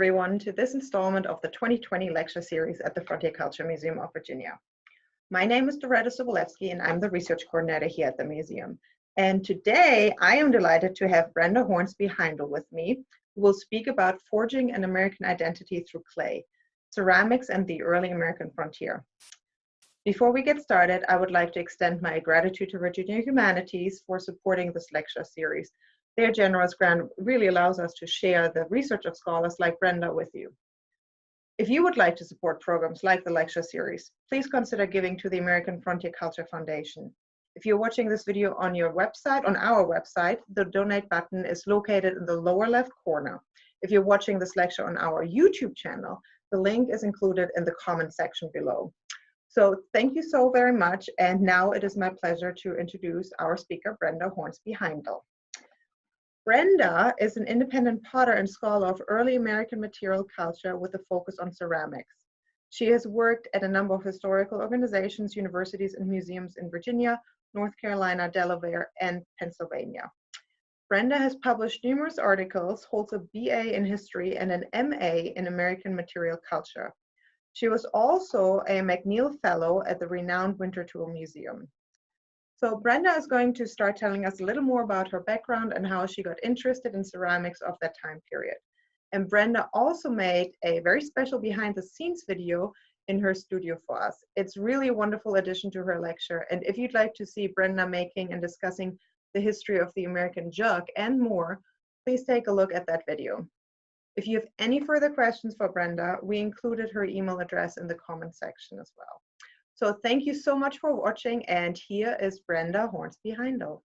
everyone to this installment of the 2020 lecture series at the Frontier Culture Museum of Virginia. My name is Doretta Sobolewski and I'm the research coordinator here at the museum. And today I am delighted to have Brenda Hornsby Heindl with me, who will speak about forging an American identity through clay, ceramics and the early American frontier. Before we get started, I would like to extend my gratitude to Virginia Humanities for supporting this lecture series. Their generous grant really allows us to share the research of scholars like Brenda with you. If you would like to support programs like the lecture series, please consider giving to the American Frontier Culture Foundation. If you're watching this video on our website, the donate button is located in the lower left corner. If you're watching this lecture on our YouTube channel, the link is included in the comment section below. So thank you so very much. And now it is my pleasure to introduce our speaker, Brenda Hornsby Heindl. Brenda is an independent potter and scholar of early American material culture with a focus on ceramics. She has worked at a number of historical organizations, universities, and museums in Virginia, North Carolina, Delaware, and Pennsylvania. Brenda has published numerous articles, holds a BA in history and an MA in American material culture. She was also a McNeil Fellow at the renowned Winter Tool Museum. So Brenda is going to start telling us a little more about her background and how she got interested in ceramics of that time period. And Brenda also made a very special behind the scenes video in her studio for us. It's really a wonderful addition to her lecture. And if you'd like to see Brenda making and discussing the history of the American jug and more, please take a look at that video. If you have any further questions for Brenda, we included her email address in the comment section as well. So thank you so much for watching, and here is Brenda Hornsby Heindl.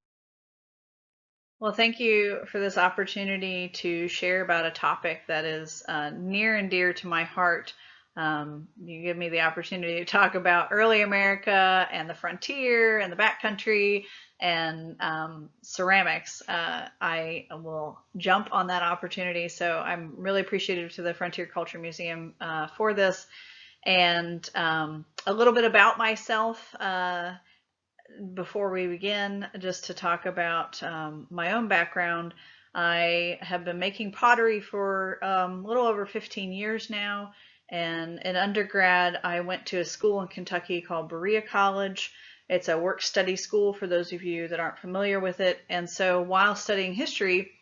Well, thank you for this opportunity to share about a topic that is near and dear to my heart. You give me the opportunity to talk about early America and the frontier and the backcountry and ceramics. I will jump on that opportunity. So I'm really appreciative to the Frontier Culture Museum for this. And a little bit about myself before we begin, just to talk about my own background. I have been making pottery for a little over 15 years now. And in undergrad, I went to a school in Kentucky called Berea College. It's a work-study school for those of you that aren't familiar with it. And so while studying history,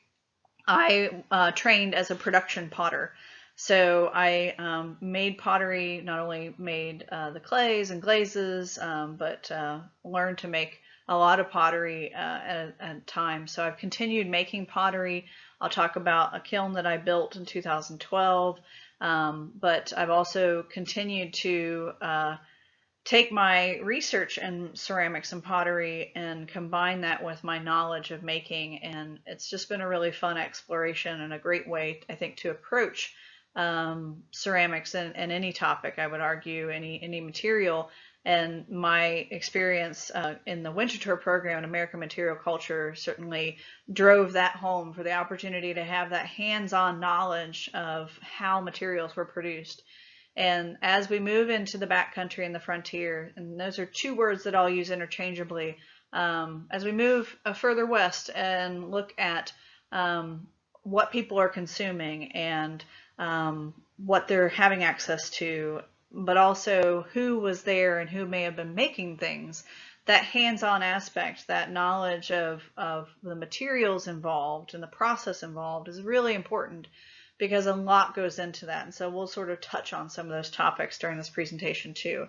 I trained as a production potter. So I made pottery, not only made the clays and glazes, but learned to make a lot of pottery at a time. So I've continued making pottery. I'll talk about a kiln that I built in 2012, but I've also continued to take my research in ceramics and pottery and combine that with my knowledge of making. And it's just been a really fun exploration and a great way, I think, to approach ceramics and any topic, I would argue, any material. And my experience in the Winter Tour program in American Material Culture certainly drove that home, for the opportunity to have that hands-on knowledge of how materials were produced. And as we move into the backcountry and the frontier, and those are two words that I'll use interchangeably, as we move further west and look at what people are consuming and what they're having access to, but also who was there and who may have been making things, that hands-on aspect, that knowledge of the materials involved and the process involved is really important, because a lot goes into that. And so we'll sort of touch on some of those topics during this presentation too.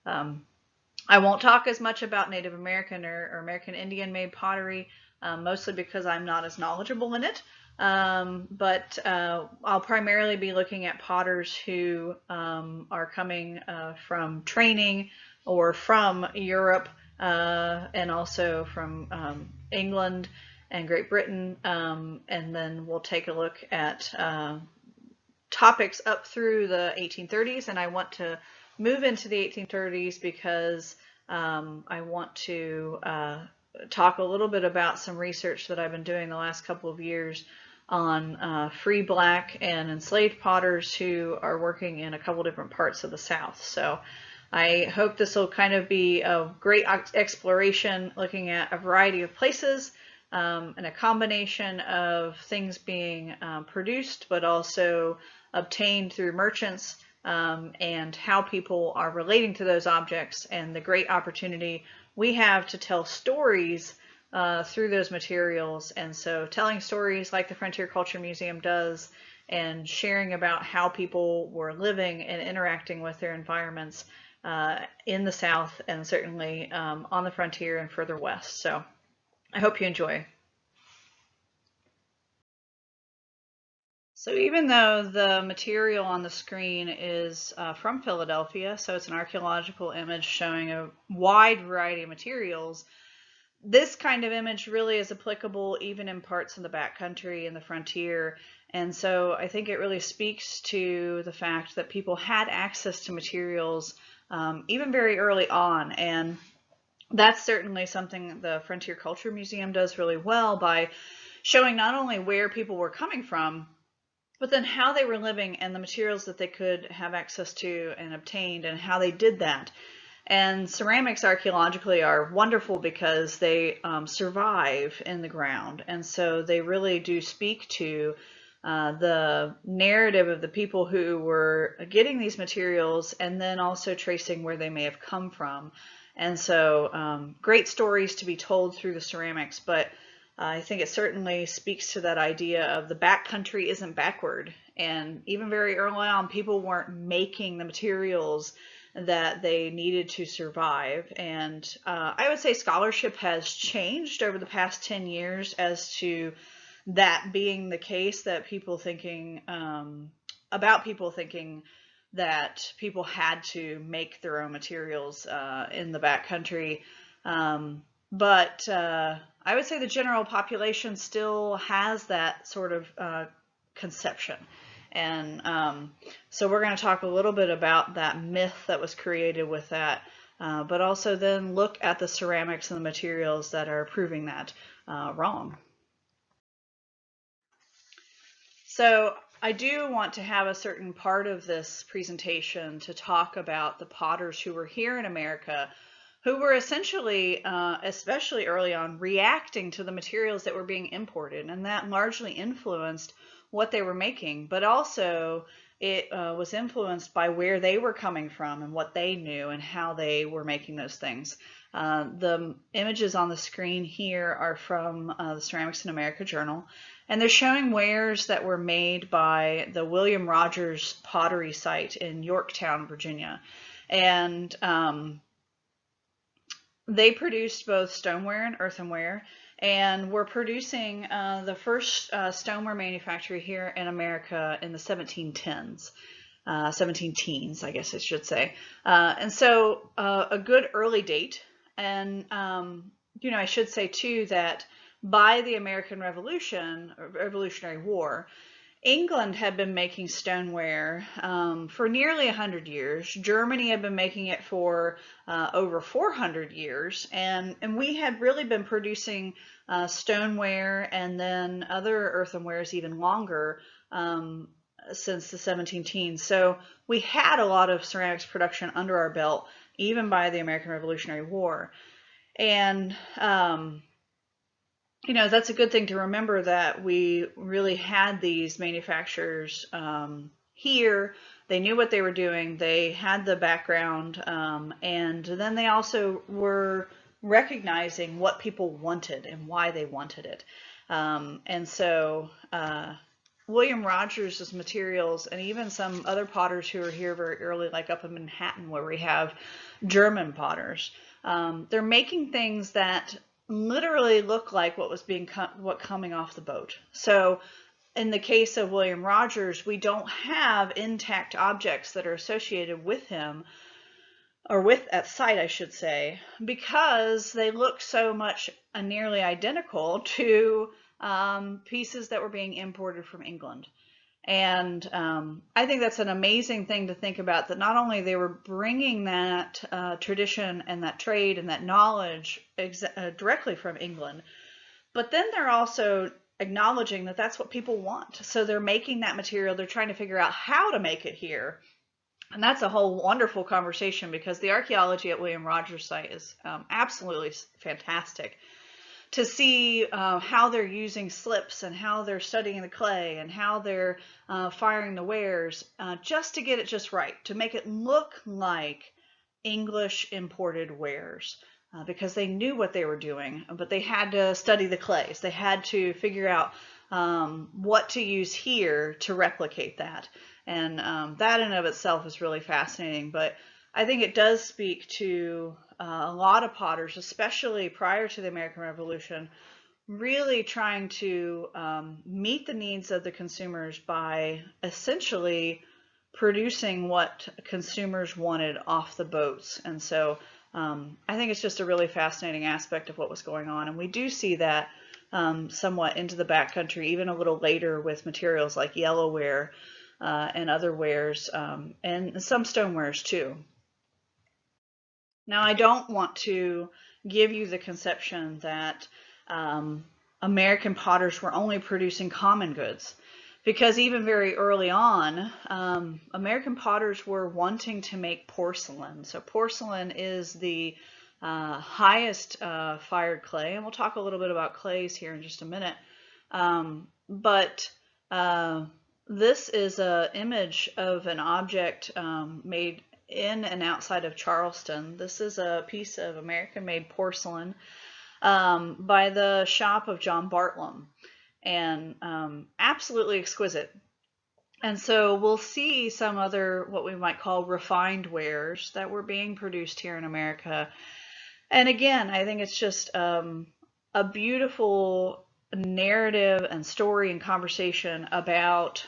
I won't talk as much about Native American or American Indian made pottery, mostly because I'm not as knowledgeable in it. But I'll primarily be looking at potters who are coming from training or from Europe and also from England and Great Britain, and then we'll take a look at topics up through the 1830s, and I want to move into the 1830s because I want to talk a little bit about some research that I've been doing the last couple of years on free black and enslaved potters who are working in a couple different parts of the South. So I hope this will kind of be a great exploration, looking at a variety of places and a combination of things being produced, but also obtained through merchants, and how people are relating to those objects, and the great opportunity we have to tell stories through those materials. And so telling stories like the Frontier Culture Museum does, and sharing about how people were living and interacting with their environments in the South, and certainly on the frontier and further west. So I hope you enjoy. So even though the material on the screen is from Philadelphia, so it's an archaeological image showing a wide variety of materials, this kind of image really is applicable even in parts of the backcountry and the frontier. And so I think it really speaks to the fact that people had access to materials even very early on. And that's certainly something the Frontier Culture Museum does really well by showing not only where people were coming from, but then how they were living and the materials that they could have access to and obtained and how they did that. And ceramics archaeologically are wonderful because they survive in the ground. And so they really do speak to the narrative of the people who were getting these materials, and then also tracing where they may have come from. And so great stories to be told through the ceramics, but I think it certainly speaks to that idea of the backcountry isn't backward. And even very early on, people weren't making the materials that they needed to survive. And I would say scholarship has changed over the past 10 years as to that being the case, that people thinking about people thinking that people had to make their own materials in the backcountry. But I would say the general population still has that sort of conception. And so we're going to talk a little bit about that myth that was created with that, but also then look at the ceramics and the materials that are proving that wrong. So I do want to have a certain part of this presentation to talk about the potters who were here in America, who were essentially, especially early on, reacting to the materials that were being imported, and that largely influenced what they were making, but also it was influenced by where they were coming from and what they knew and how they were making those things. The images on the screen here are from the Ceramics in America Journal, and they're showing wares that were made by the William Rogers Pottery site in Yorktown, Virginia. And they produced both stoneware and earthenware, and were producing the first stoneware manufacturer here in America in the 1710s. 17 teens, I guess I should say. And so a good early date. And, you know, I should say too that by the American Revolutionary War, England had been making stoneware for nearly 100 years. Germany had been making it for over 400 years. And we had really been producing stoneware and then other earthenwares even longer since the 17 teens. So we had a lot of ceramics production under our belt, even by the American Revolutionary War. And you know, that's a good thing to remember, that we really had these manufacturers here. They knew what they were doing. They had the background, and then they also were recognizing what people wanted and why they wanted it. And so William Rogers' materials, and even some other potters who are here very early, like up in Manhattan, where we have German potters, they're making things that literally look like what was coming off the boat. So in the case of William Rogers, we don't have intact objects that are associated with him, or with at site, I should say, because they look so much nearly identical to pieces that were being imported from England. And I think that's an amazing thing to think about, that not only they were bringing that tradition and that trade and that knowledge directly from England, but then they're also acknowledging that that's what people want. So they're making that material, they're trying to figure out how to make it here. And that's a whole wonderful conversation, because the archaeology at William Rogers' site is absolutely fantastic to see how they're using slips and how they're studying the clay and how they're firing the wares, just to get it just right, to make it look like English imported wares. Because they knew what they were doing, but they had to study the clays. They had to figure out what to use here to replicate that. And that in and of itself is really fascinating. But I think it does speak to a lot of potters, especially prior to the American Revolution, really trying to meet the needs of the consumers by essentially producing what consumers wanted off the boats. And so I think it's just a really fascinating aspect of what was going on. And we do see that somewhat into the backcountry, even a little later with materials like yellowware and other wares, and some stonewares too. Now, I don't want to give you the conception that American potters were only producing common goods, because even very early on, American potters were wanting to make porcelain. So porcelain is the highest fired clay, and we'll talk a little bit about clays here in just a minute. But this is an image of an object made in and outside of Charleston. This is a piece of American-made porcelain by the shop of John Bartlam, and absolutely exquisite. And so we'll see some other what we might call refined wares that were being produced here in America. And again, I think it's just a beautiful narrative and story and conversation about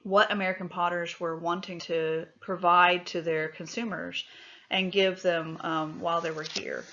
what American potters were wanting to provide to their consumers and give them while they were here.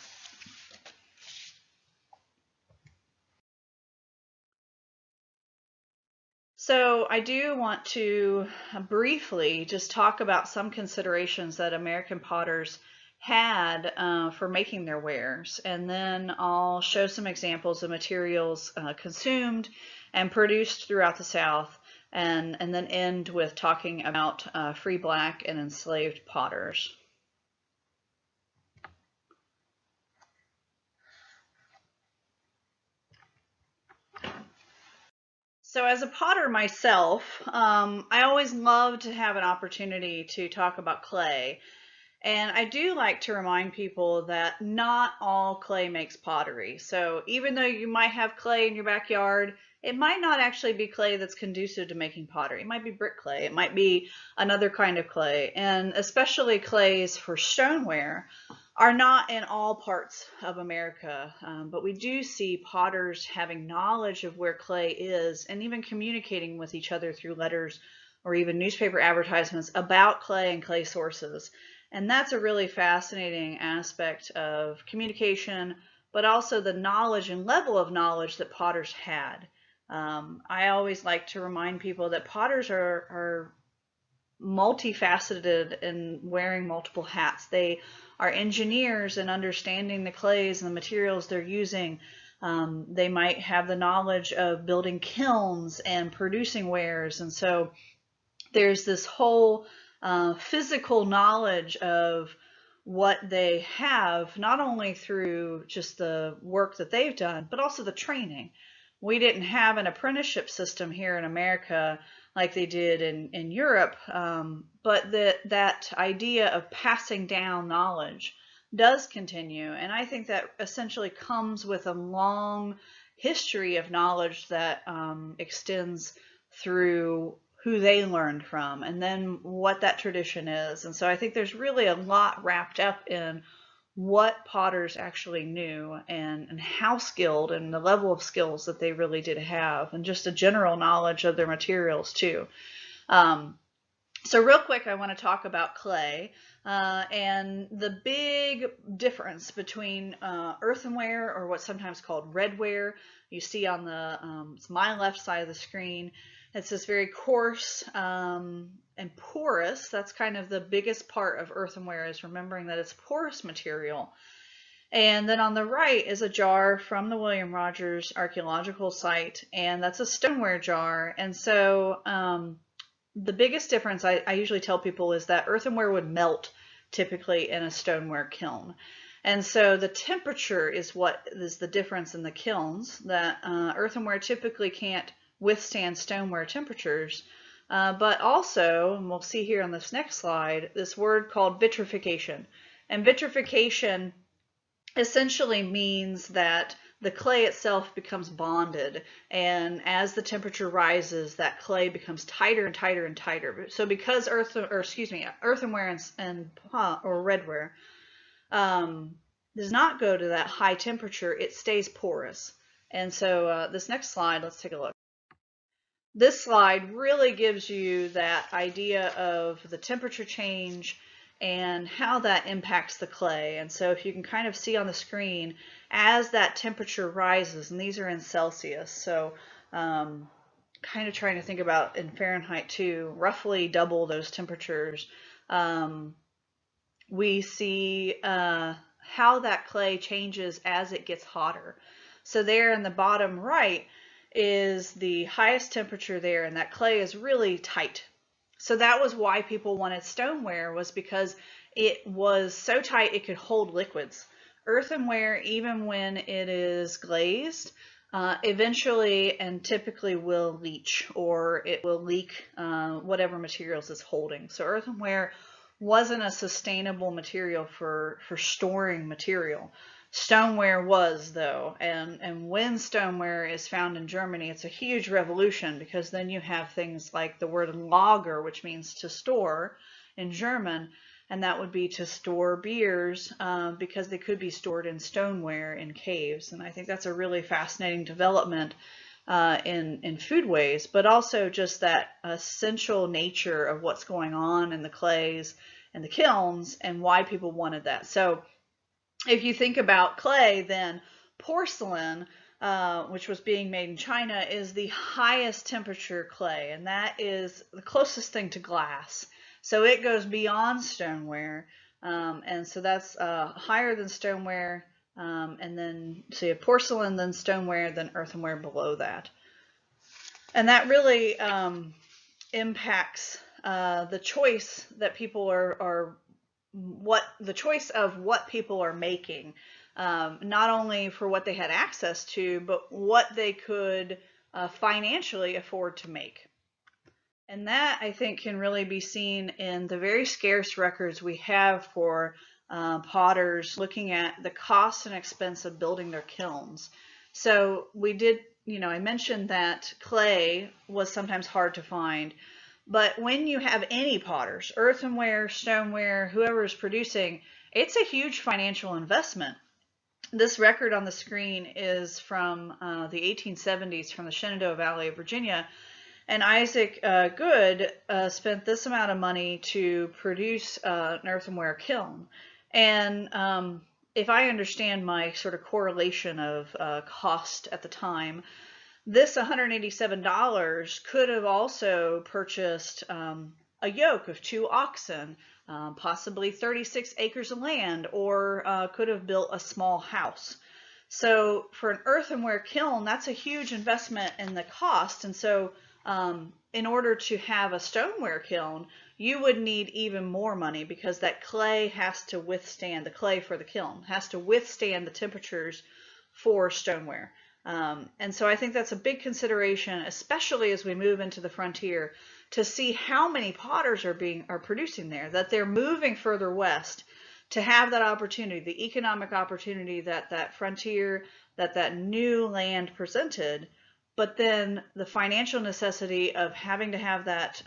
So I do want to briefly just talk about some considerations that American potters had for making their wares, and then I'll show some examples of materials consumed and produced throughout the South, and then end with talking about free black and enslaved potters. So as a potter myself, I always love to have an opportunity to talk about clay. And I do like to remind people that not all clay makes pottery. So even though you might have clay in your backyard, it might not actually be clay that's conducive to making pottery. It might be brick clay. It might be another kind of clay. And especially clays for stoneware are not in all parts of America, but we do see potters having knowledge of where clay is and even communicating with each other through letters or even newspaper advertisements about clay and clay sources. And that's a really fascinating aspect of communication, but also the knowledge and level of knowledge that potters had. I always like to remind people that potters are multifaceted and wearing multiple hats. They are engineers and understanding the clays and the materials they're using. They might have the knowledge of building kilns and producing wares. And so there's this whole physical knowledge of what they have, not only through just the work that they've done, but also the training. We didn't have an apprenticeship system here in America like they did in Europe, but that idea of passing down knowledge does continue. And I think that essentially comes with a long history of knowledge that extends through who they learned from and then what that tradition is. And so I think there's really a lot wrapped up in what potters actually knew and how skilled and the level of skills that they really did have, and just a general knowledge of their materials too. So real quick, I want to talk about clay and the big difference between earthenware, or what's sometimes called redware. You see on the it's my left side of the screen. It's this very coarse and porous. That's kind of the biggest part of earthenware, is remembering that it's porous material. And then on the right is a jar from the William Rogers archaeological site, and that's a stoneware jar. And so the biggest difference I usually tell people is that earthenware would melt typically in a stoneware kiln. And so the temperature is what is the difference in the kilns, that earthenware typically can't withstand stoneware temperatures. But also, and we'll see here on this next slide, this word called vitrification. And vitrification essentially means that the clay itself becomes bonded, and as the temperature rises, that clay becomes tighter and tighter and tighter. So because earthenware and or redware does not go to that high temperature, it stays porous. And so this next slide, let's take a look. This slide really gives you that idea of the temperature change and how that impacts the clay. And so if you can kind of see on the screen, as that temperature rises, and these are in Celsius, so kind of trying to think about in Fahrenheit too, roughly double those temperatures, we see how that clay changes as it gets hotter. So there in the bottom right is the highest temperature there, and that clay is really tight. So that was why people wanted stoneware, was because it was so tight it could hold liquids. Earthenware, even when it is glazed, eventually and typically will leach, or it will leak whatever materials it's holding. So earthenware wasn't a sustainable material for storing material. Stoneware was, though, and when stoneware is found in Germany, it's a huge revolution, because then you have things like the word lager, which means to store in German, and that would be to store beers, because they could be stored in stoneware in caves. And I think that's a really fascinating development in foodways, but also just that essential nature of what's going on in the clays and the kilns and why people wanted that. So if you think about clay, then porcelain, which was being made in China, is the highest temperature clay, and that is the closest thing to glass. So it goes beyond stoneware, and so that's higher than stoneware, and then so you have porcelain, then stoneware, then earthenware below that. And that really impacts the choice that people the choice of what people are making, not only for what they had access to, but what they could financially afford to make. And that, I think, can really be seen in the very scarce records we have for potters looking at the cost and expense of building their kilns. So we did, I mentioned that clay was sometimes hard to find. But when you have any potters, earthenware, stoneware, whoever is producing, it's a huge financial investment. This record on the screen is from the 1870s from the Shenandoah Valley of Virginia. And Isaac Good spent this amount of money to produce an earthenware kiln. And if I understand my sort of correlation of cost at the time, this $187 could have also purchased a yoke of 2 oxen, possibly 36 acres of land, or could have built a small house. So for an earthenware kiln, that's a huge investment in the cost. And so in order to have a stoneware kiln, you would need even more money, because that clay has to withstand, the clay for the kiln has to withstand the temperatures for stoneware. And so I think that's a big consideration, especially as we move into the frontier, to see how many potters are producing there, that they're moving further west to have that opportunity, the economic opportunity that frontier, that new land presented, but then the financial necessity of having to have that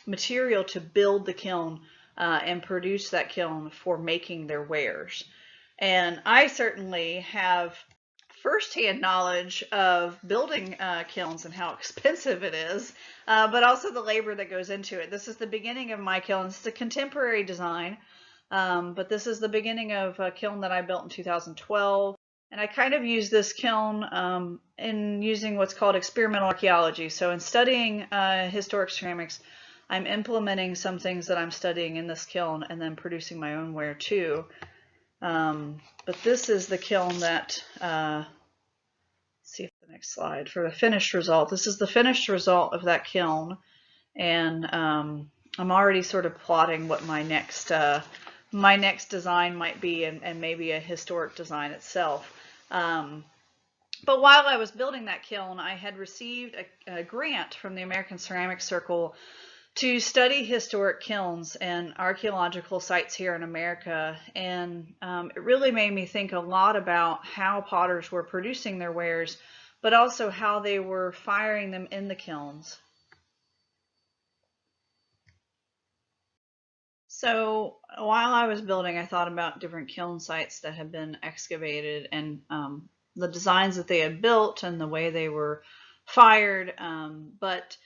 material to build the kiln and produce that kiln for making their wares. And I certainly have firsthand knowledge of building kilns and how expensive it is, but also the labor that goes into it. This is the beginning of my kiln. It's a contemporary design, but this is the beginning of a kiln that I built in 2012. And I kind of use this kiln in using what's called experimental archaeology. So in studying historic ceramics, I'm implementing some things that I'm studying in this kiln and then producing my own ware too. But this is the kiln that, let's see if the next slide, for the finished result. This is the finished result of that kiln. And I'm already sort of plotting what my next my next design might be, and maybe a historic design itself. But while I was building that kiln, I had received a grant from the American Ceramic Circle to study historic kilns and archaeological sites here in America. And it really made me think a lot about how potters were producing their wares, but also how they were firing them in the kilns. So while I was building, I thought about different kiln sites that had been excavated, and the designs that they had built and the way they were fired. But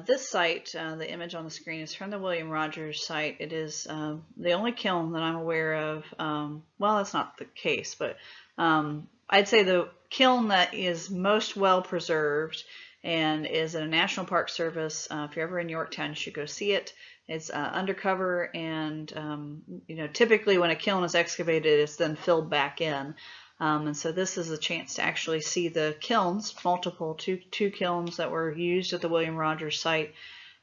this site, the image on the screen, is from the William Rogers site. It is the only kiln that I'm aware of. Well, that's not the case, but I'd say the kiln that is most well preserved and is a National Park Service. If you're ever in Yorktown, you should go see it. It's undercover, and typically when a kiln is excavated, it's then filled back in. And so this is a chance to actually see the kilns, two kilns that were used at the William Rogers site,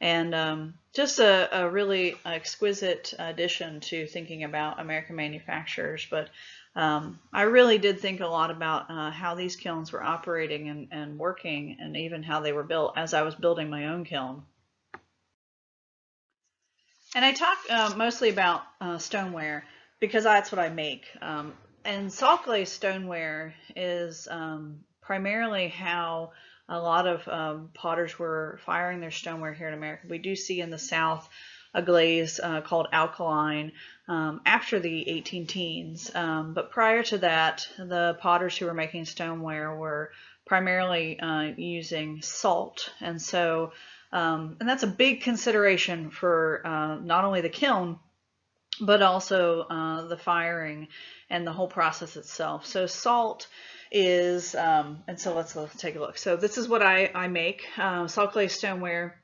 and just a really exquisite addition to thinking about American manufacturers. But I really did think a lot about how these kilns were operating and working, and even how they were built as I was building my own kiln. And I talk mostly about stoneware because that's what I make. And salt glaze stoneware is primarily how a lot of potters were firing their stoneware here in America. We do see in the South a glaze called Alkaline after the 18 teens. But prior to that, the potters who were making stoneware were primarily using salt. And so and that's a big consideration for not only the kiln, but also the firing and the whole process itself. So salt is, and so let's take a look. So this is what I make, salt glaze stoneware.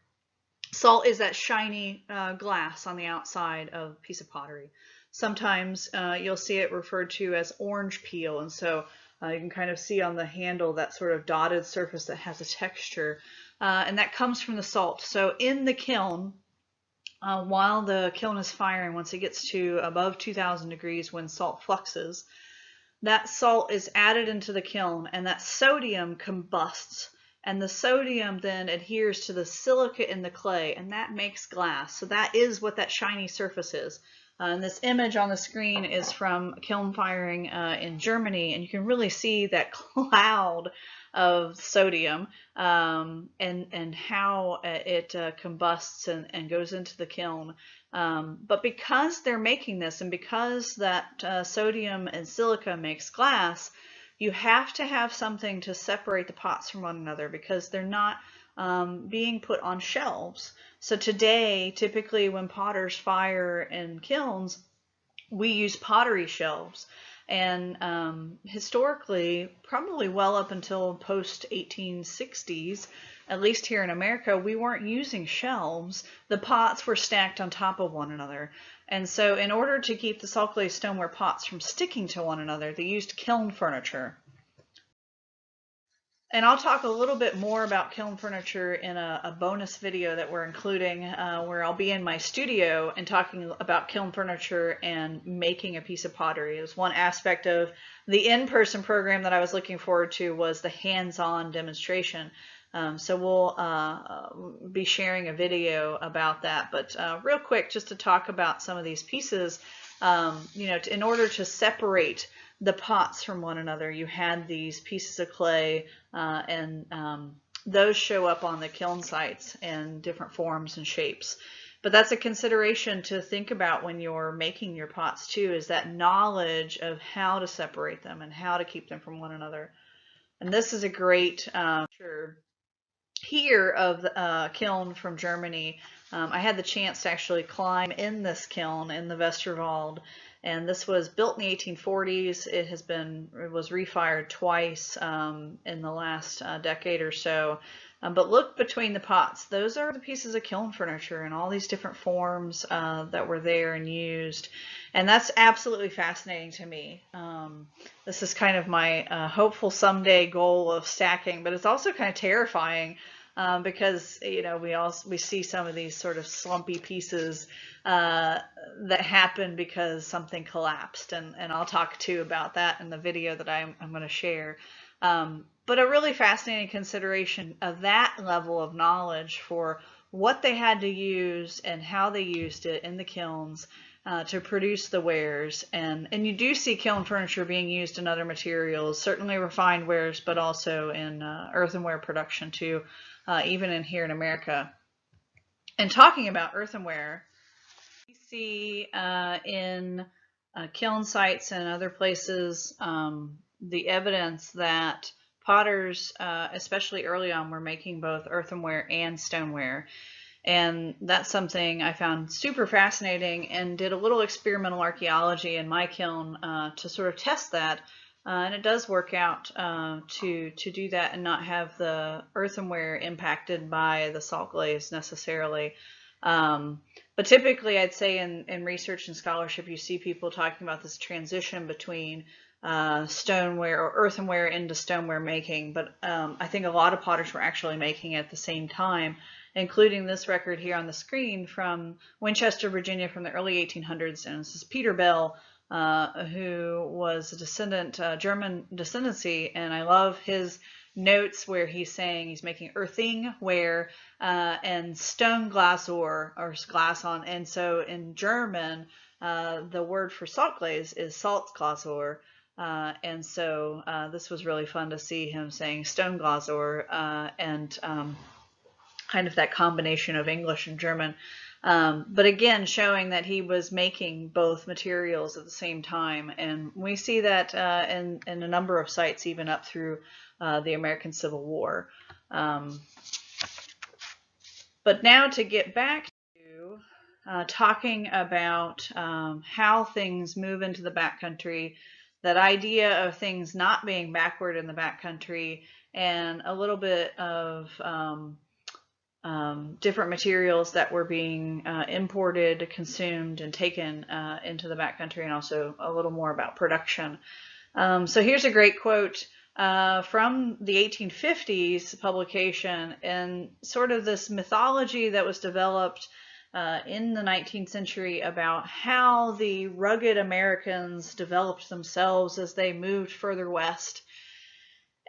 Salt is that shiny glass on the outside of a piece of pottery. Sometimes you'll see it referred to as orange peel, and so you can kind of see on the handle that sort of dotted surface that has a texture. And that comes from the salt. So in the kiln, while the kiln is firing, once it gets to above 2000 degrees when salt fluxes, that salt is added into the kiln, and that sodium combusts. And the sodium then adheres to the silica in the clay, and that makes glass. So that is what that shiny surface is. And this image on the screen is from kiln firing in Germany, and you can really see that cloud of sodium and how it combusts and goes into the kiln. But because they're making this, and because that sodium and silica makes glass, you have to have something to separate the pots from one another, because they're not being put on shelves. So today, typically when potters fire in kilns, we use pottery shelves. And historically, probably well up until post 1860s, at least here in America, we weren't using shelves. The pots were stacked on top of one another. And so in order to keep the salt glaze stoneware pots from sticking to one another, they used kiln furniture. And I'll talk a little bit more about kiln furniture in a bonus video that we're including, where I'll be in my studio and talking about kiln furniture and making a piece of pottery. It was one aspect of the in-person program that I was looking forward to, was the hands-on demonstration. So we'll be sharing a video about that. But real quick, just to talk about some of these pieces, in order to separate the pots from one another, you had these pieces of clay, and those show up on the kiln sites in different forms and shapes. But that's a consideration to think about when you're making your pots too, is that knowledge of how to separate them and how to keep them from one another. And this is a great picture here of the kiln from Germany. I had the chance to actually climb in this kiln in the Westerwald, and this was built in the 1840s. It was refired twice in the last decade or so. But look between the pots. Those are the pieces of kiln furniture in all these different forms that were there and used. And that's absolutely fascinating to me. This is kind of my hopeful someday goal of stacking, but it's also kind of terrifying because we see some of these sort of slumpy pieces that happen because something collapsed, and I'll talk too about that in the video that I'm going to share. But a really fascinating consideration of that level of knowledge for what they had to use and how they used it in the kilns to produce the wares. And you do see kiln furniture being used in other materials, certainly refined wares, but also in earthenware production too, even in here in America. And talking about earthenware, we see in kiln sites and other places the evidence that potters, especially early on, were making both earthenware and stoneware. And that's something I found super fascinating, and did a little experimental archaeology in my kiln to sort of test that. And it does work out to do that and not have the earthenware impacted by the salt glaze necessarily. But typically, I'd say in research and scholarship, you see people talking about this transition between stoneware or earthenware into stoneware making. But I think a lot of potters were actually making it at the same time, including this record here on the screen from Winchester, Virginia, from the early 1800s. And this is Peter Bell, who was a descendant, German descendancy, and I love his notes where he's saying he's making earthing ware and stone glass or glass on. And so in German, the word for salt glaze is Salzglasur. And so this was really fun to see him saying stone glasur and kind of that combination of English and German. But again, showing that he was making both materials at the same time. And we see that in a number of sites, even up through the American Civil War. But now to get back to talking about how things move into the backcountry, that idea of things not being backward in the backcountry, and a little bit of different materials that were being imported, consumed, and taken into the backcountry, and also a little more about production. So here's a great quote from the 1850s publication, and sort of this mythology that was developed in the 19th century about how the rugged Americans developed themselves as they moved further west.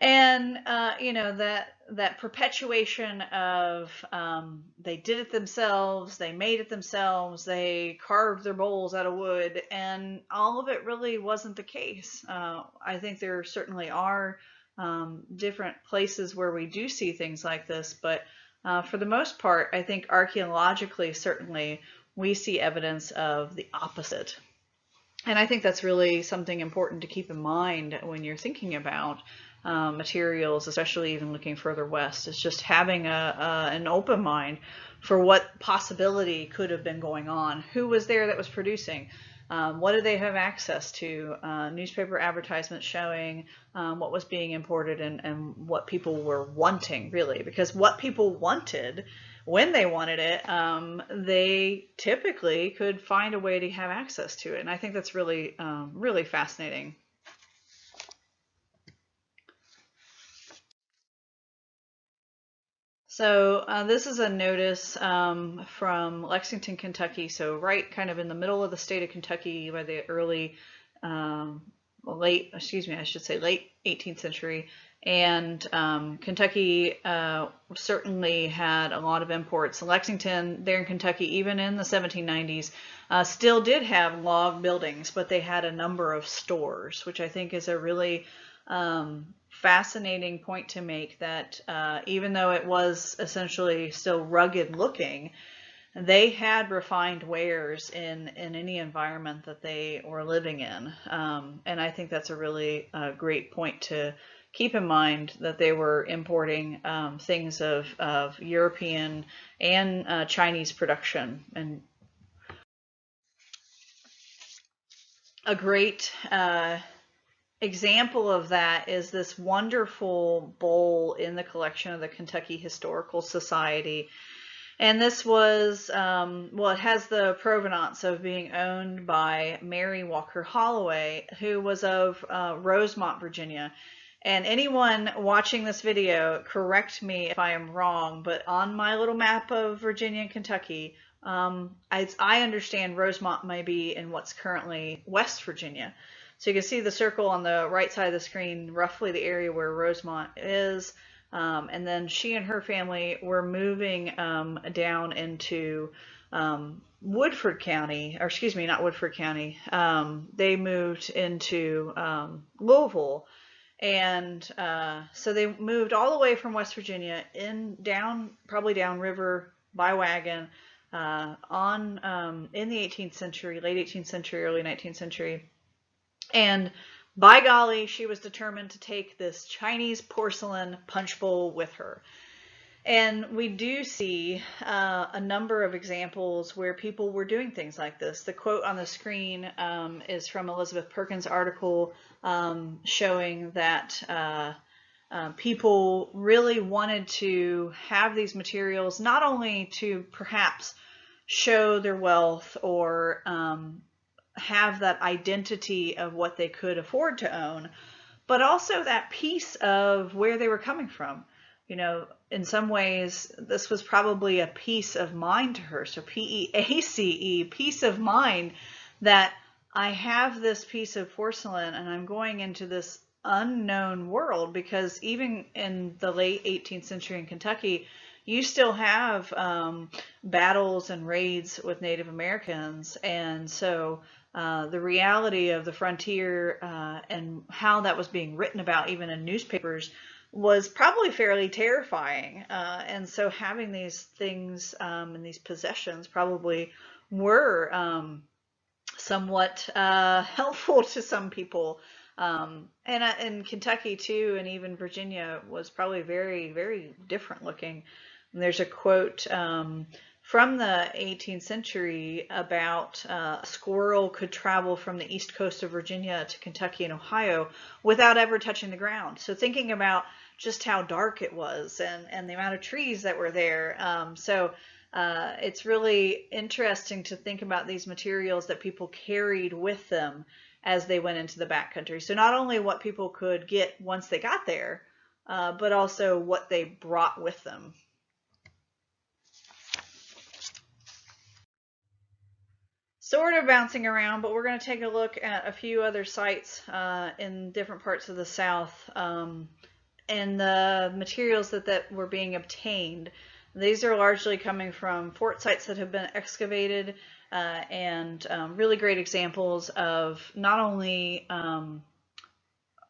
And, that perpetuation of they did it themselves, they made it themselves, they carved their bowls out of wood, and all of it really wasn't the case. I think there certainly are different places where we do see things like this, but for the most part, I think archaeologically, certainly, we see evidence of the opposite. And I think that's really something important to keep in mind when you're thinking about materials, especially even looking further west, is just having an open mind for what possibility could have been going on. Who was there that was producing? What did they have access to? Newspaper advertisements showing what was being imported and what people were wanting, really. Because what people wanted, when they wanted it, they typically could find a way to have access to it. And I think that's really, really fascinating. So this is a notice from Lexington, Kentucky. So right kind of in the middle of the state of Kentucky by the late 18th century. And Kentucky certainly had a lot of imports. Lexington, there in Kentucky, even in the 1790s, still did have log buildings, but they had a number of stores, which I think is a really fascinating point to make, that even though it was essentially still rugged looking, they had refined wares in any environment that they were living in. And I think that's a really great point to keep in mind, that they were importing things of European and Chinese production. And a great example of that is this wonderful bowl in the collection of the Kentucky Historical Society. And this was, it has the provenance of being owned by Mary Walker Holloway, who was of Rosemont, Virginia. And anyone watching this video, correct me if I am wrong, but on my little map of Virginia and Kentucky, as I understand, Rosemont may be in what's currently West Virginia. So you can see the circle on the right side of the screen, roughly the area where Rosemont is. And then she and her family were moving down into Woodford County, or excuse me, not Woodford County. They moved into Louisville. And so they moved all the way from West Virginia probably downriver by wagon in the 18th century, late 18th century, early 19th century. And by golly, she was determined to take this Chinese porcelain punch bowl with her. And we do see a number of examples where people were doing things like this. The quote on the screen is from Elizabeth Perkins' article showing that people really wanted to have these materials not only to perhaps show their wealth or have that identity of what they could afford to own, but also that piece of where they were coming from. You know, in some ways, this was probably a peace of mind to her. So P-E-A-C-E, peace of mind, that I have this piece of porcelain and I'm going into this unknown world, because even in the late 18th century in Kentucky, you still have battles and raids with Native Americans. And so the reality of the frontier and how that was being written about, even in newspapers, was probably fairly terrifying. And so having these things and these possessions probably were somewhat helpful to some people. And in Kentucky too, and even Virginia, was probably very, very different looking. And there's a quote from the 18th century about a squirrel could travel from the east coast of Virginia to Kentucky and Ohio without ever touching the ground. So thinking about just how dark it was and the amount of trees that were there. It's really interesting to think about these materials that people carried with them as they went into the backcountry. So not only what people could get once they got there, but also what they brought with them. Sort of bouncing around, but we're going to take a look at a few other sites in different parts of the South and the materials that were being obtained. These are largely coming from fort sites that have been excavated and really great examples of not only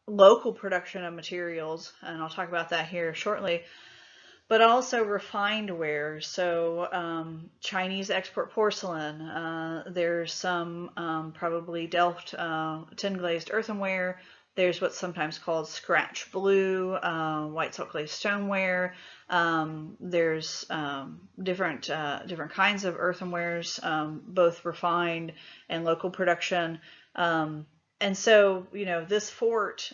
local production of materials, and I'll talk about that here shortly, but also refined ware. So Chinese export porcelain. There's some probably Delft tin glazed earthenware. There's what's sometimes called scratch blue, white salt glazed stoneware. There's different kinds of earthenwares, both refined and local production. And so, you know, this fort,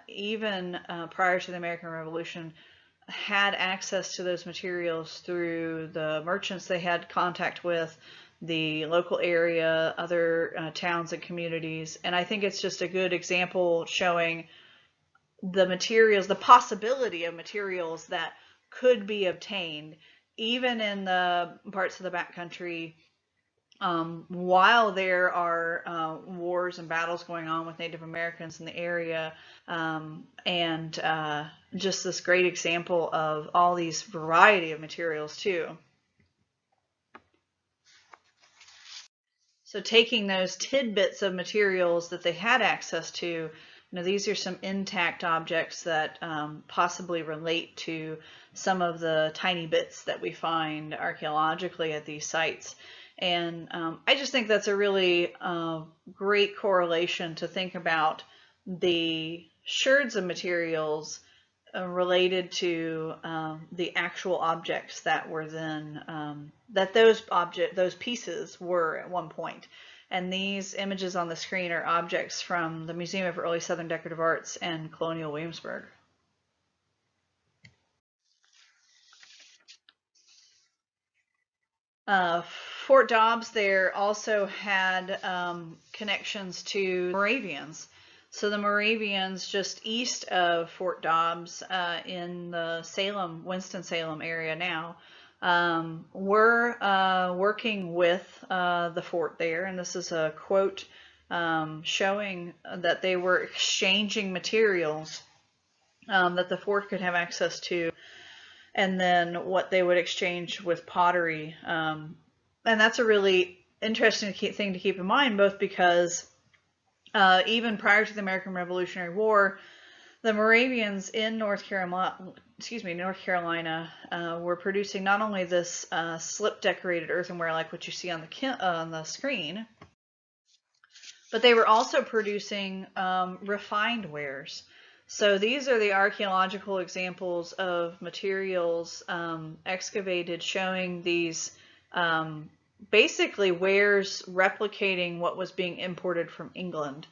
even prior to the American Revolution, had access to those materials through the merchants they had contact with, the local area, other towns and communities. And I think it's just a good example showing the materials, the possibility of materials that could be obtained even in the parts of the backcountry while there are wars and battles going on with Native Americans in the area, and just this great example of all these variety of materials too. So taking those tidbits of materials that they had access to, you know, these are some intact objects that possibly relate to some of the tiny bits that we find archaeologically at these sites. And I just think that's a really great correlation to think about the sherds of materials related to the actual objects that were then, that those pieces were at one point. And these images on the screen are objects from the Museum of Early Southern Decorative Arts and Colonial Williamsburg. Fort Dobbs there also had connections to Moravians. So the Moravians just east of Fort Dobbs in the Winston-Salem area now, were working with the fort there. And this is a quote showing that they were exchanging materials that the fort could have access to, and then what they would exchange with pottery. And that's a really interesting thing to keep in mind, both because even prior to the American Revolutionary War, the Moravians in North Carolina were producing not only this slip decorated earthenware like what you see on the screen, but they were also producing refined wares. So these are the archaeological examples of materials excavated showing these basically wares replicating what was being imported from England.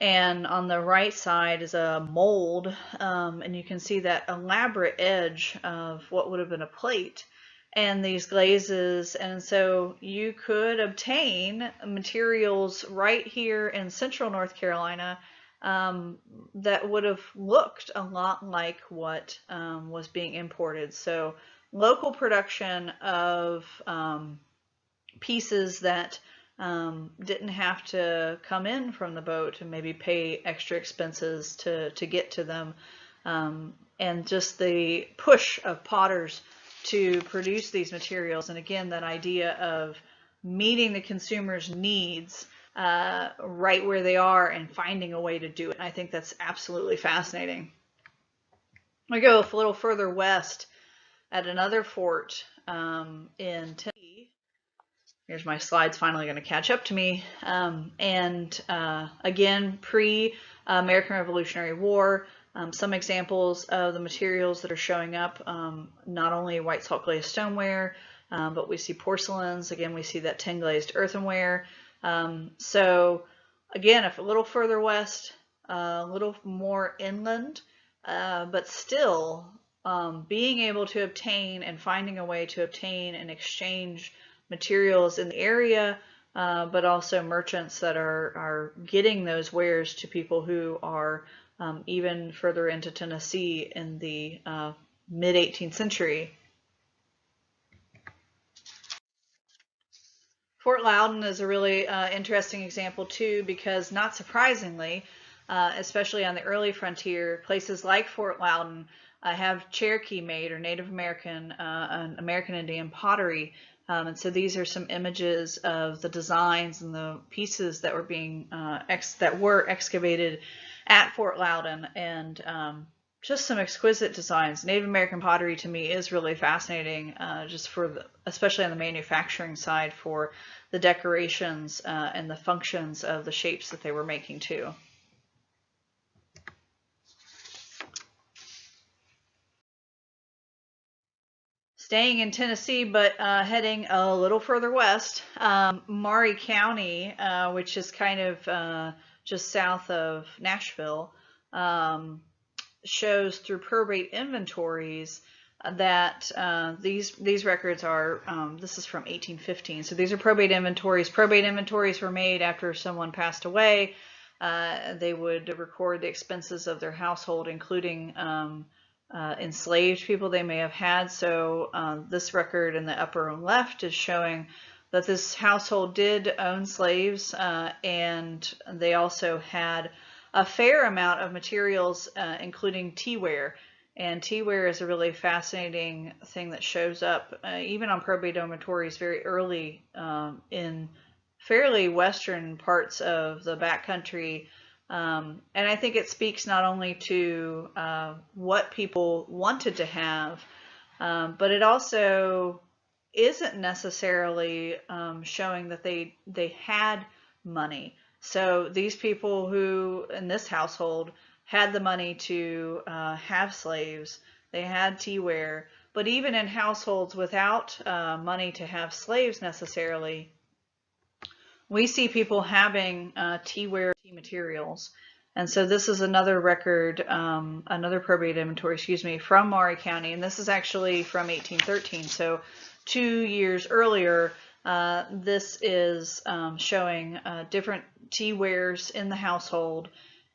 And on the right side is a mold, and you can see that elaborate edge of what would have been a plate and these glazes. And so you could obtain materials right here in central North Carolina that would have looked a lot like what was being imported. So local production of pieces that didn't have to come in from the boat and maybe pay extra expenses to get to them, and just the push of potters to produce these materials. And again, that idea of meeting the consumer's needs right where they are and finding a way to do it. I think that's absolutely fascinating. I go a little further west at another fort in Tennessee. Here's my slides finally going to catch up to me. Again, pre-American Revolutionary War, some examples of the materials that are showing up, not only white salt glazed stoneware, but we see porcelains. Again, we see that tin glazed earthenware. So again, a little further west, a little more inland, but still being able to obtain and finding a way to obtain and exchange materials in the area, but also merchants that are getting those wares to people who are even further into Tennessee in the mid-18th century. Fort Loudoun is a really interesting example too, because not surprisingly, especially on the early frontier, places like Fort Loudoun have Cherokee made or Native American and American Indian pottery. And so these are some images of the designs and the pieces that were being excavated at Fort Loudoun, and just some exquisite designs. Native American pottery to me is really fascinating, just especially on the manufacturing side, for the decorations and the functions of the shapes that they were making too. Staying in Tennessee, but heading a little further west, Maury County, which is kind of just south of Nashville, shows through probate inventories that these records are, this is from 1815, so these are probate inventories. Probate inventories were made after someone passed away. They would record the expenses of their household, including enslaved people they may have had. So this record in the upper left is showing that this household did own slaves, and they also had a fair amount of materials, including teaware. And teaware is a really fascinating thing that shows up even on probate inventories very early in fairly western parts of the backcountry. And I think it speaks not only to what people wanted to have, but it also isn't necessarily showing that they had money. So these people who in this household had the money to have slaves, they had teaware, but even in households without money to have slaves necessarily, we see people having teaware materials. And so this is another record, another probate inventory, from Maury County. And this is actually from 1813. So 2 years earlier, this is showing different teawares in the household.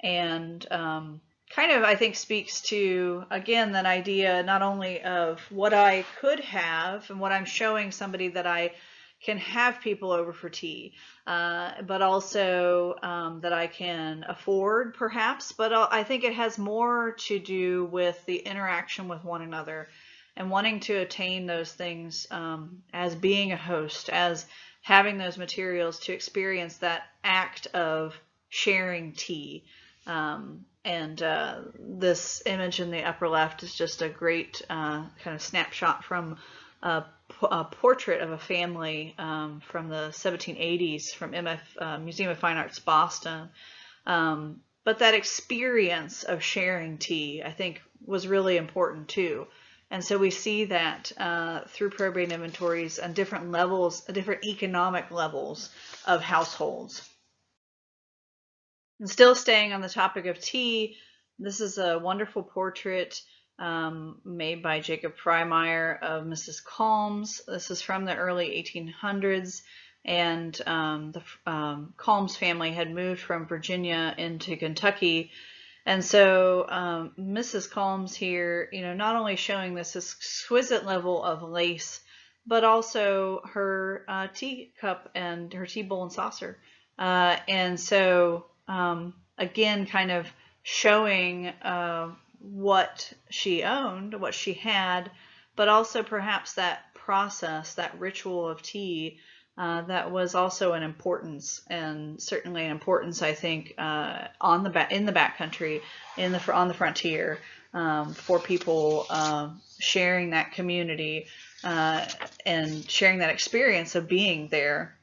and kind of, I think, speaks to, again, that idea not only of what I could have and what I'm showing somebody that I can have people over for tea, but also that I can afford, perhaps. But I think it has more to do with the interaction with one another and wanting to attain those things, as being a host, as having those materials to experience that act of sharing tea. This image in the upper left is just a great kind of snapshot from a portrait of a family from the 1780s from Museum of Fine Arts, Boston. But that experience of sharing tea, I think, was really important too. And so we see that through probate inventories on different levels, different economic levels of households. And still staying on the topic of tea, this is a wonderful portrait made by Jacob Freimeyer of Mrs. Calms. This is from the early 1800s, and the Calms family had moved from Virginia into Kentucky. And so Mrs. Calms here, not only showing this exquisite level of lace, but also her teacup and her tea bowl and saucer. And so again, kind of showing what she owned, what she had, but also perhaps that process, that ritual of tea, that was also an importance, and certainly an importance, I think, in the backcountry, on the frontier, for people sharing that community and sharing that experience of being there.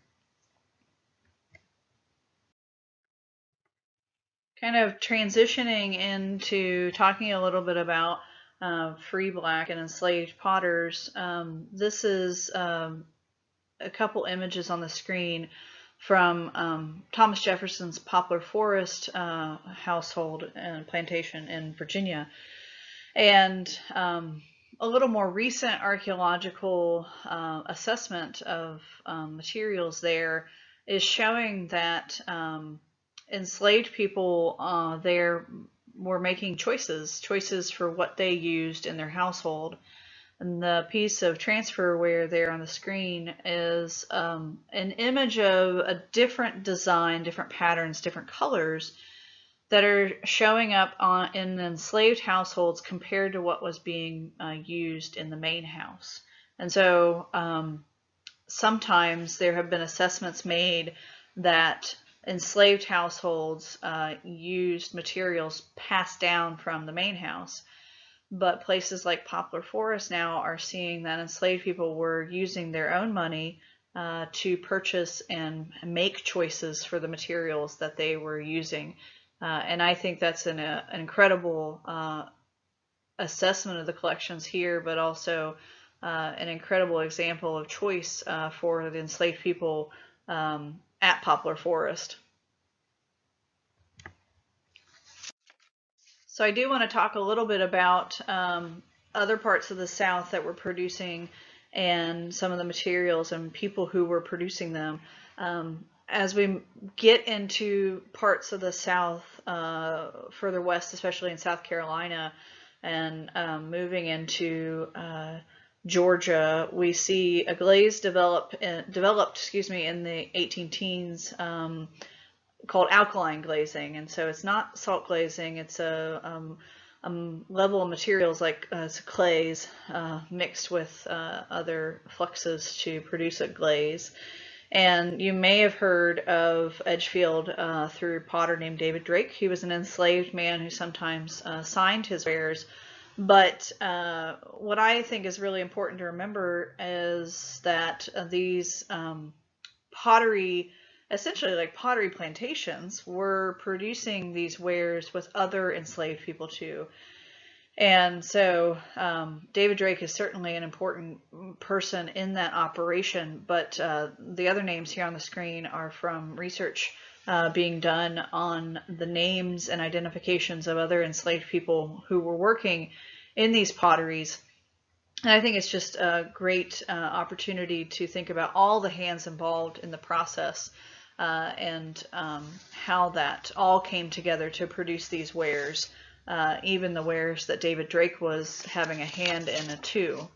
Kind of transitioning into talking a little bit about free black and enslaved potters. This is a couple images on the screen from Thomas Jefferson's Poplar Forest household and plantation in Virginia. And a little more recent archaeological assessment of materials there is showing that enslaved people there were making choices for what they used in their household. And the piece of transferware there on the screen is an image of a different design, different patterns, different colors that are showing up in enslaved households compared to what was being used in the main house. And so sometimes there have been assessments made that enslaved households used materials passed down from the main house, but places like Poplar Forest now are seeing that enslaved people were using their own money to purchase and make choices for the materials that they were using. And I think that's an incredible assessment of the collections here, but also an incredible example of choice for the enslaved people at Poplar Forest. So I do want to talk a little bit about other parts of the South that were producing and some of the materials and people who were producing them. As we get into parts of the South further west, especially in South Carolina, and moving into Georgia, we see a glaze developed in the 18-teens called alkaline glazing. And so it's not salt glazing, it's a level of materials like clays mixed with other fluxes to produce a glaze. And you may have heard of Edgefield through a potter named David Drake. He was an enslaved man who sometimes signed his wares. But what I think is really important to remember is that these pottery, essentially like pottery plantations, were producing these wares with other enslaved people too. And so David Drake is certainly an important person in that operation, but the other names here on the screen are from research being done on the names and identifications of other enslaved people who were working in these potteries. And I think it's just a great opportunity to think about all the hands involved in the process and how that all came together to produce these wares, even the wares that David Drake was having a hand in too.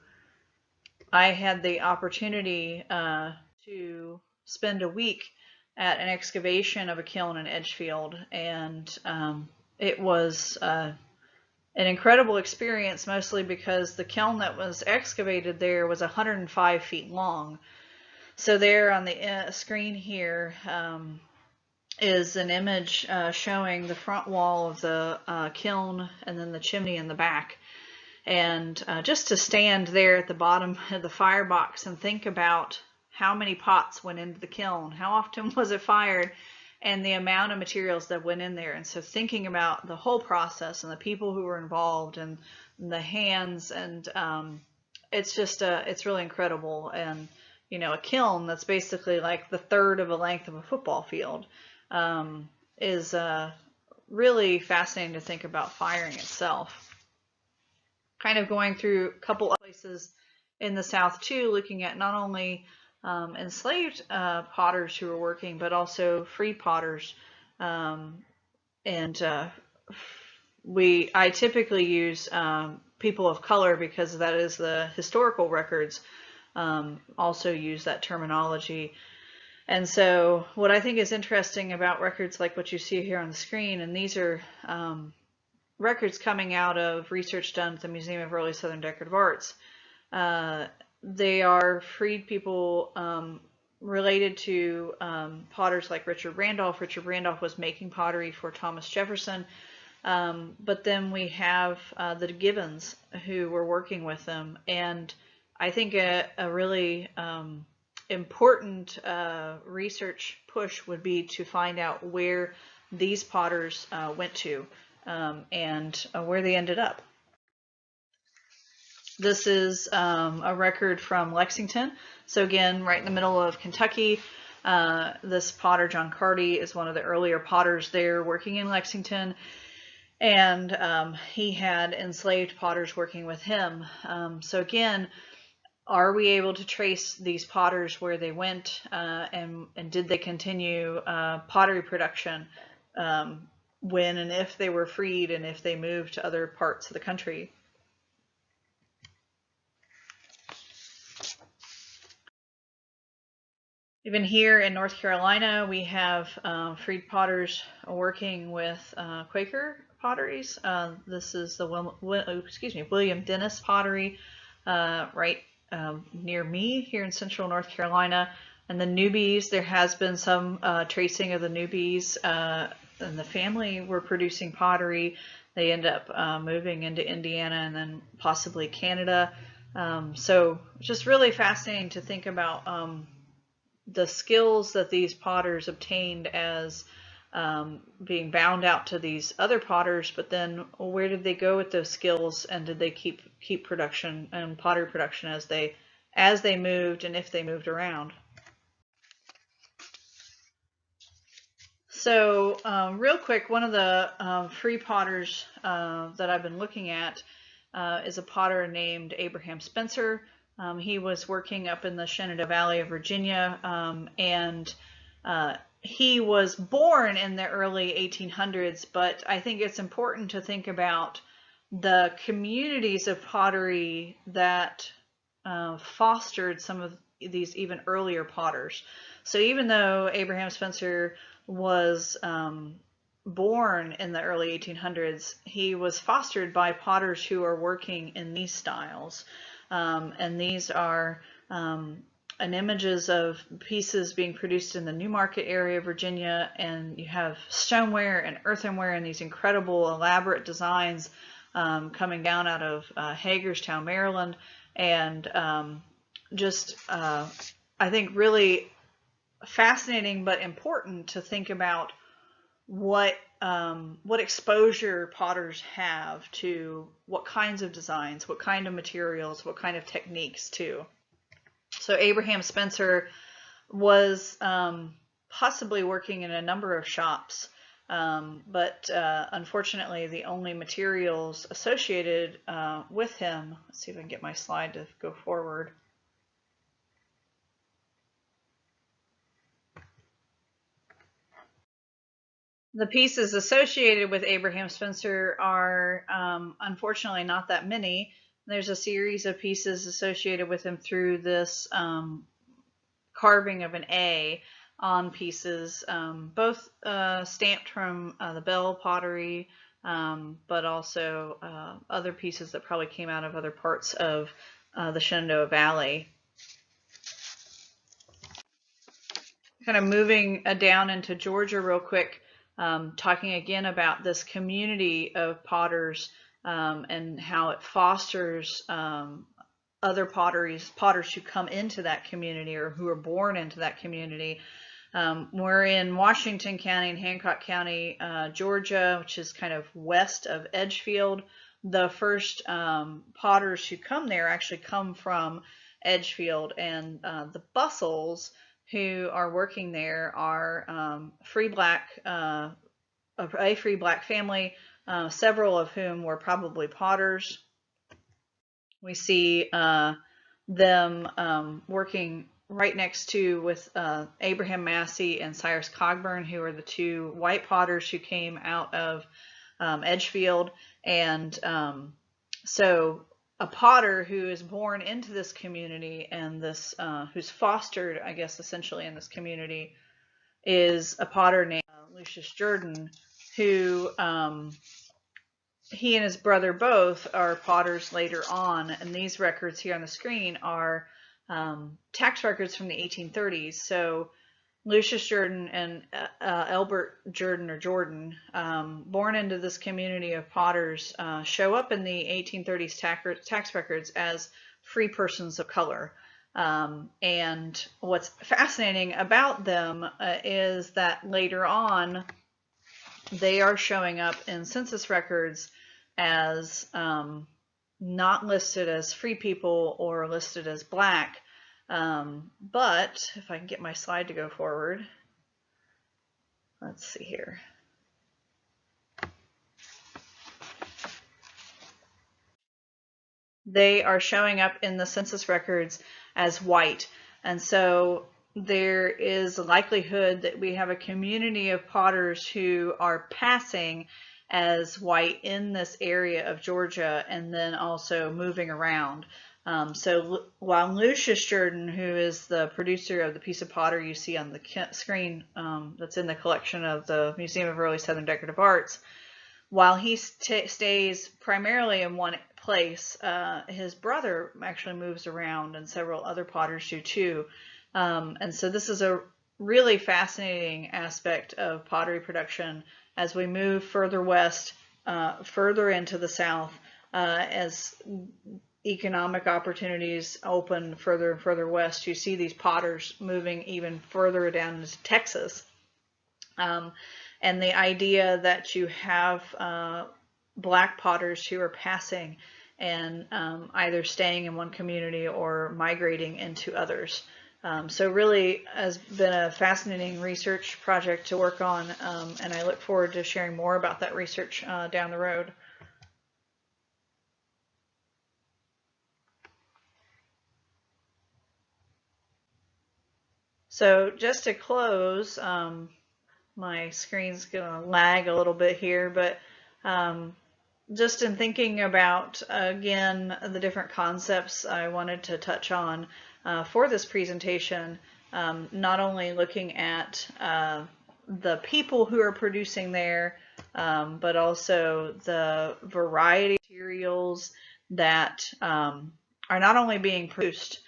I had the opportunity to spend a week at an excavation of a kiln in Edgefield, and it was an incredible experience, mostly because the kiln that was excavated there was 105 feet long. So there on the screen here is an image showing the front wall of the kiln and then the chimney in the back. And just to stand there at the bottom of the firebox and think about how many pots went into the kiln, how often was it fired, and the amount of materials that went in there. And so thinking about the whole process and the people who were involved and the hands, and it's just it's really incredible. And you know, a kiln that's basically like the third of the length of a football field is really fascinating to think about firing itself. Kind of going through a couple of places in the South too, looking at not only enslaved potters who were working, but also free potters. I typically use people of color because that is the historical records also use that terminology. And so what I think is interesting about records like what you see here on the screen, and these are records coming out of research done at the Museum of Early Southern Decorative Arts. They are freed people related to potters like Richard Randolph. Richard Randolph was making pottery for Thomas Jefferson. But then we have the Gibbons who were working with them. And I think a really important research push would be to find out where these potters went to. And where they ended up. This is a record from Lexington. So again, right in the middle of Kentucky. This potter, John Carty, is one of the earlier potters there working in Lexington. And he had enslaved potters working with him. So again, are we able to trace these potters where they went, and did they continue pottery production? When and if they were freed and if they moved to other parts of the country. Even here in North Carolina, we have freed potters working with Quaker potteries. This is the William Dennis pottery right near me here in central North Carolina. And the Newbies, there has been some tracing of the Newbies. And the family were producing pottery. They end up moving into Indiana and then possibly Canada. So just really fascinating to think about the skills that these potters obtained as being bound out to these other potters, but then where did they go with those skills, and did they keep production and pottery production as they moved, and if they moved around? So real quick, one of the free potters that I've been looking at is a potter named Abraham Spencer. He was working up in the Shenandoah Valley of Virginia, and he was born in the early 1800s, but I think it's important to think about the communities of pottery that fostered some of these even earlier potters. So even though Abraham Spencer was born in the early 1800s, he was fostered by potters who are working in these styles. And these are images of pieces being produced in the Newmarket area of Virginia, and you have stoneware and earthenware and these incredible elaborate designs coming down out of Hagerstown, Maryland, and I think really fascinating but important to think about what exposure potters have to what kinds of designs, what kind of materials, what kind of techniques too. So Abraham Spencer was possibly working in a number of shops, but unfortunately the only materials associated with him, let's see if I can get my slide to go forward. The pieces associated with Abraham Spencer are unfortunately not that many. There's a series of pieces associated with him through this carving of an A on pieces, both stamped from the Bell pottery, but also other pieces that probably came out of other parts of the Shenandoah Valley. Kind of moving down into Georgia real quick, talking again about this community of potters and how it fosters other potters who come into that community or who are born into that community. We're in Washington County and Hancock County, Georgia, which is kind of west of Edgefield. The first potters who come there actually come from Edgefield, and the Bustles who are working there are a free black family, several of whom were probably potters. We see them working right next to with Abraham Massey and Cyrus Cogburn, who are the two white potters who came out of Edgefield. And so a potter who is born into this community and this who's fostered, I guess, essentially in this community is a potter named Lucius Jordan, who he and his brother both are potters later on. And these records here on the screen are tax records from the 1830s. So Lucius Jordan and Elbert Jordan, or Jordan, born into this community of potters, show up in the 1830s tax records as free persons of color. And what's fascinating about them is that later on, they are showing up in census records as not listed as free people or listed as black. But if I can get my slide to go forward, let's see here. They are showing up in the census records as white. And so there is a likelihood that we have a community of potters who are passing as white in this area of Georgia and then also moving around. So while Lucius Jordan, who is the producer of the piece of pottery you see on the screen that's in the collection of the Museum of Early Southern Decorative Arts, while he stays primarily in one place, his brother actually moves around, and several other potters do too. And so this is a really fascinating aspect of pottery production as we move further west, further into the South, as economic opportunities open further and further west. You see these potters moving even further down into Texas. And the idea that you have black potters who are passing and either staying in one community or migrating into others. So really has been a fascinating research project to work on, and I look forward to sharing more about that research down the road. So just to close, my screen's going to lag a little bit here, but just in thinking about, again, the different concepts I wanted to touch on for this presentation, not only looking at the people who are producing there, but also the variety of materials that are not only being produced,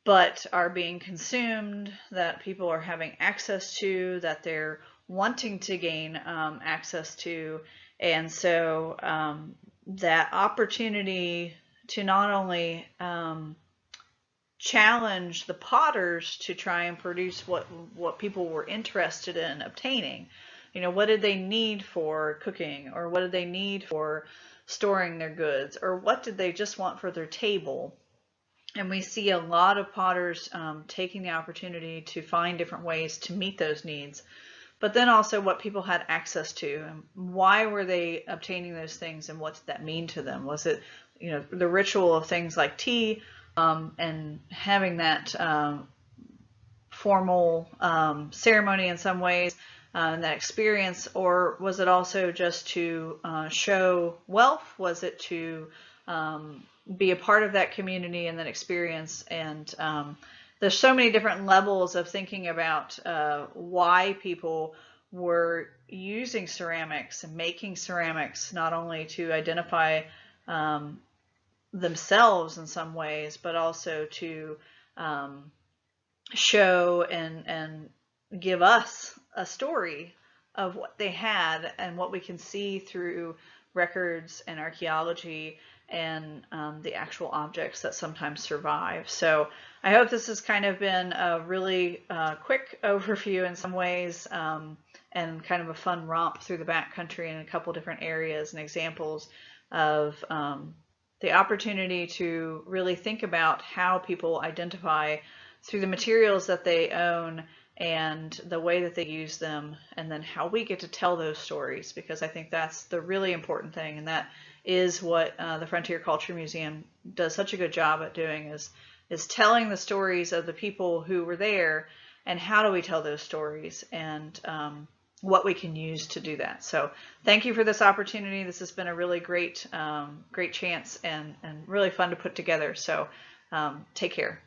but are being consumed, that people are having access to, that they're wanting to gain access to. And so that opportunity to not only challenge the potters to try and produce what people were interested in obtaining. You know, what did they need for cooking, or what did they need for storing their goods, or what did they just want for their table? And we see a lot of potters taking the opportunity to find different ways to meet those needs, but then also what people had access to, and why were they obtaining those things, and what did that mean to them? Was it, you know, the ritual of things like tea, and having that formal ceremony in some ways, and that experience, or was it also just to show wealth? Was it to be a part of that community and that experience? And there's so many different levels of thinking about why people were using ceramics and making ceramics, not only to identify themselves in some ways, but also to show and give us a story of what they had and what we can see through records and archaeology and the actual objects that sometimes survive. So I hope this has kind of been a really quick overview in some ways, and kind of a fun romp through the backcountry in a couple different areas and examples of the opportunity to really think about how people identify through the materials that they own and the way that they use them, and then how we get to tell those stories, because I think that's the really important thing, and that is what the Frontier Culture Museum does such a good job at doing, is telling the stories of the people who were there, and how do we tell those stories, and what we can use to do that. So thank you for this opportunity. This has been a really great chance and really fun to put together. So take care.